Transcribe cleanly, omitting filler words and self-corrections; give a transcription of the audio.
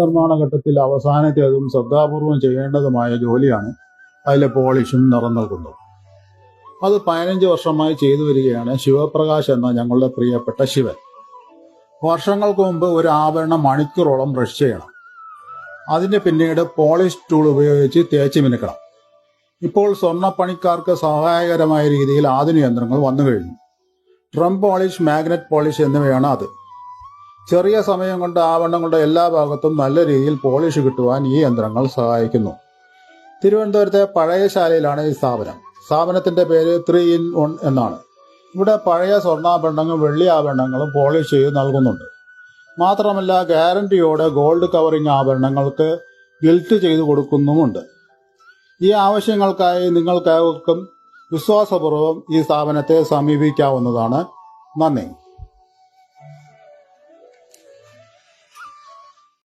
നിർമ്മാണ ഘട്ടത്തിൽ അവസാനത്തേതും ശ്രദ്ധാപൂർവം ചെയ്യേണ്ടതുമായ ജോലിയാണ് അതിലെ പോളിഷും നിറം നൽകുന്നത്. അത് 15 വർഷമായി ചെയ്തു വരികയാണ് ശിവപ്രകാശ് എന്ന ഞങ്ങളുടെ പ്രിയപ്പെട്ട ശിവൻ. വർഷങ്ങൾക്ക് മുമ്പ് ഒരു ആഭരണം മണിക്കൂറോളം ബ്രഷ് ചെയ്യണം. അതിന് പിന്നീട് പോളിഷ് ടൂൾ ഉപയോഗിച്ച് തേച്ച് മിനുക്കണം. ഇപ്പോൾ സ്വർണ്ണപ്പണിക്കാർക്ക് സഹായകരമായ രീതിയിൽ ആധുനിക യന്ത്രങ്ങൾ വന്നു കഴിഞ്ഞു. ഡ്രം പോളിഷ്, മാഗ്നറ്റ് പോളിഷ് എന്നിവയാണ് അത്. ചെറിയ സമയം കൊണ്ട് ആഭരണങ്ങളുടെ എല്ലാ ഭാഗത്തും നല്ല രീതിയിൽ പോളിഷ് കിട്ടുവാൻ ഈ യന്ത്രങ്ങൾ സഹായിക്കുന്നു. തിരുവനന്തപുരത്തെ പഴയശാലയിലാണ് ഈ സ്ഥാപനത്തിന്റെ പേര് 3 in 1 എന്നാണ്. ഇവിടെ പഴയ സ്വർണ്ണാഭരണങ്ങളും വെള്ളി ആഭരണങ്ങളും പോളിഷ് ചെയ്ത് നൽകുന്നുണ്ട്. മാത്രമല്ല ഗ്യാരണ്ടിയോടെ ഗോൾഡ് കവറിംഗ് ആഭരണങ്ങൾക്ക് ഗിൽറ്റ് ചെയ്തു കൊടുക്കുന്നുമുണ്ട്. ഈ ആവശ്യങ്ങൾക്കായി നിങ്ങൾക്കേവർക്കും വിശ്വാസപൂർവ്വം ഈ സ്ഥാപനത്തെ സമീപിക്കാവുന്നതാണ്. നന്ദി.